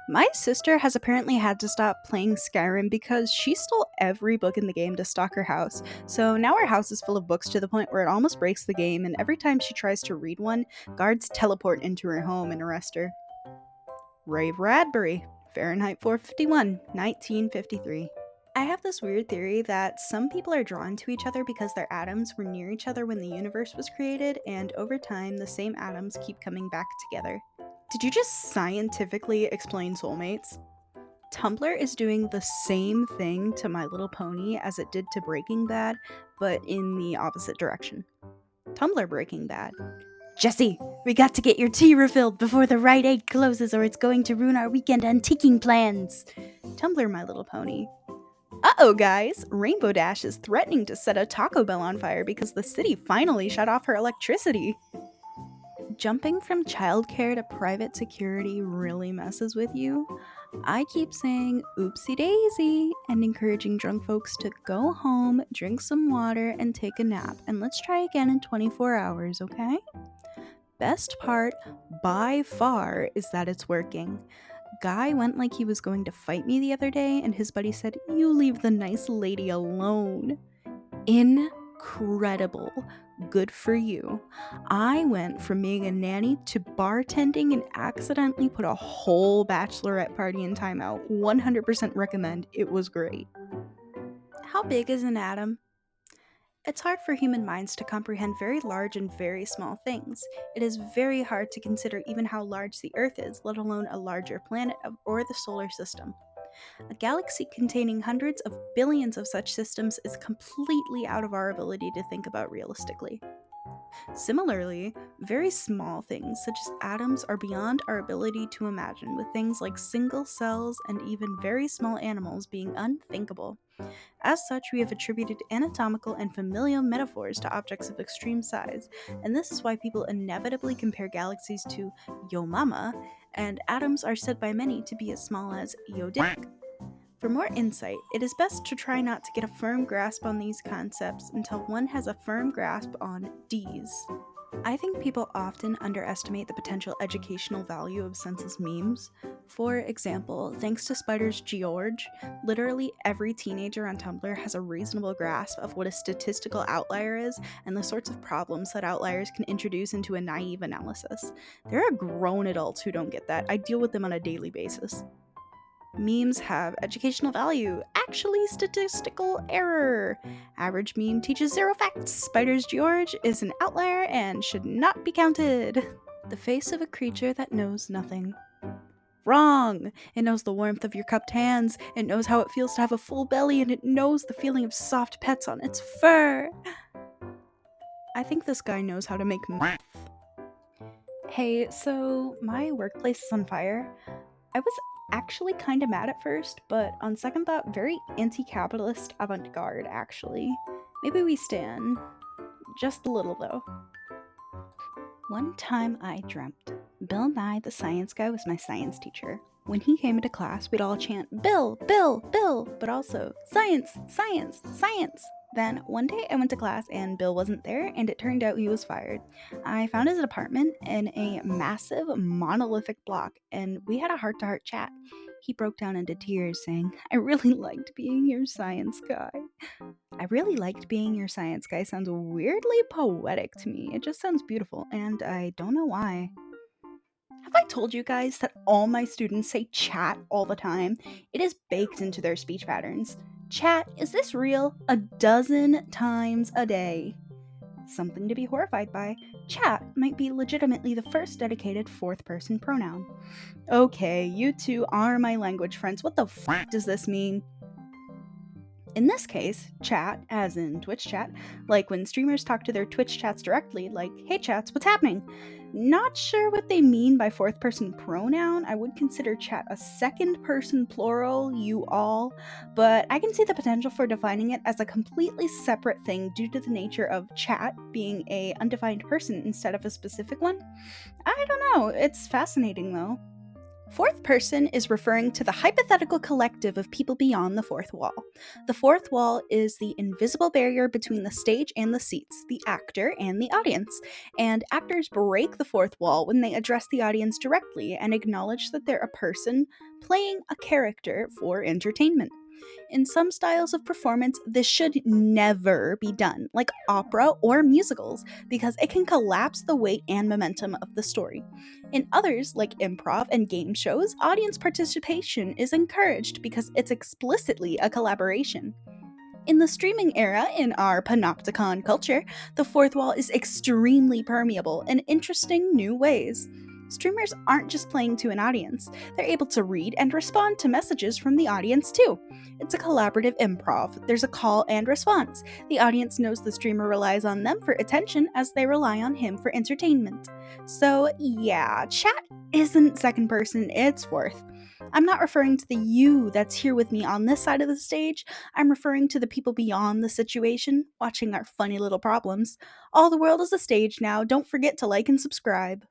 My sister has apparently had to stop playing Skyrim because she stole every book in the game to stock her house. So now her house is full of books to the point where it almost breaks the game, and every time she tries to read one, guards teleport into her home and arrest her. Ray Bradbury, Fahrenheit 451, 1953. I have this weird theory that some people are drawn to each other because their atoms were near each other when the universe was created, and over time, the same atoms keep coming back together. Did you just scientifically explain soulmates? Tumblr is doing the same thing to My Little Pony as it did to Breaking Bad, but in the opposite direction. Tumblr Breaking Bad. Jesse, we got to get your tea refilled before the Rite Aid closes or it's going to ruin our weekend antiquing plans. Tumblr My Little Pony. Uh-oh, guys! Rainbow Dash is threatening to set a Taco Bell on fire because the city finally shut off her electricity. Jumping from childcare to private security really messes with you. I keep saying oopsie daisy and encouraging drunk folks to go home, drink some water, and take a nap. And let's try again in 24 hours, okay? Best part, by far, is that it's working. Guy went like he was going to fight me the other day, and his buddy said, "You leave the nice lady alone." Incredible. Good for you. I went from being a nanny to bartending and accidentally put a whole bachelorette party in timeout. 100% recommend. It was great. How big is an atom? It's hard for human minds to comprehend very large and very small things. It is very hard to consider even how large the Earth is, let alone a larger planet or the solar system. A galaxy containing hundreds of billions of such systems is completely out of our ability to think about realistically. Similarly, very small things such as atoms are beyond our ability to imagine, with things like single cells and even very small animals being unthinkable. As such, we have attributed anatomical and familial metaphors to objects of extreme size, and this is why people inevitably compare galaxies to yo mama, and atoms are said by many to be as small as yo dick. For more insight, it is best to try not to get a firm grasp on these concepts until one has a firm grasp on D's. I think people often underestimate the potential educational value of census memes. For example, thanks to Spider's George, literally every teenager on Tumblr has a reasonable grasp of what a statistical outlier is and the sorts of problems that outliers can introduce into a naive analysis. There are grown adults who don't get that. I deal with them on a daily basis. Memes have educational value. Actually, statistical error. Average meme teaches zero facts. Spider's George is an outlier and should not be counted. The face of a creature that knows nothing. Wrong! It knows the warmth of your cupped hands, it knows how it feels to have a full belly, and it knows the feeling of soft pets on its fur. I think this guy knows how to make meth. Hey, so my workplace is on fire. I was actually kind of mad at first, but on second thought, very anti capitalist avant garde, actually. Maybe we stand. Just a little, though. One time I dreamt. Bill Nye, the science guy, was my science teacher. When he came into class, we'd all chant, "Bill, Bill, Bill," but also, "Science, science, science." Then one day I went to class and Bill wasn't there, and it turned out he was fired. I found his apartment in a massive monolithic block, and we had a heart to heart chat. He broke down into tears, saying, "I really liked being your science guy." I really liked being your science guy sounds weirdly poetic to me. It just sounds beautiful, and I don't know why. Have I told you guys that all my students say chat all the time? It is baked into their speech patterns. Chat, is this real? 12 times a day. Something to be horrified by. Chat might be legitimately the first dedicated fourth person pronoun. Okay, you two are my language friends. What the f does this mean? In this case, chat, as in Twitch chat, like when streamers talk to their Twitch chats directly, like, "Hey chats, what's happening?" Not sure what they mean by fourth person pronoun. I would consider chat a second person plural, you all, but I can see the potential for defining it as a completely separate thing due to the nature of chat being a undefined person instead of a specific one. I don't know, it's fascinating though. Fourth person is referring to the hypothetical collective of people beyond the fourth wall. The fourth wall is the invisible barrier between the stage and the seats, the actor and the audience. And actors break the fourth wall when they address the audience directly and acknowledge that they're a person playing a character for entertainment. In some styles of performance, this should never be done, like opera or musicals, because it can collapse the weight and momentum of the story. In others, like improv and game shows, audience participation is encouraged because it's explicitly a collaboration. In the streaming era, in our panopticon culture, the fourth wall is extremely permeable in interesting new ways. Streamers aren't just playing to an audience, they're able to read and respond to messages from the audience too. It's a collaborative improv. There's a call and response. The audience knows the streamer relies on them for attention as they rely on him for entertainment. So, yeah, chat isn't second person, it's fourth. I'm not referring to the you that's here with me on this side of the stage. I'm referring to the people beyond the situation, watching our funny little problems. All the world is a stage now. Don't forget to like and subscribe.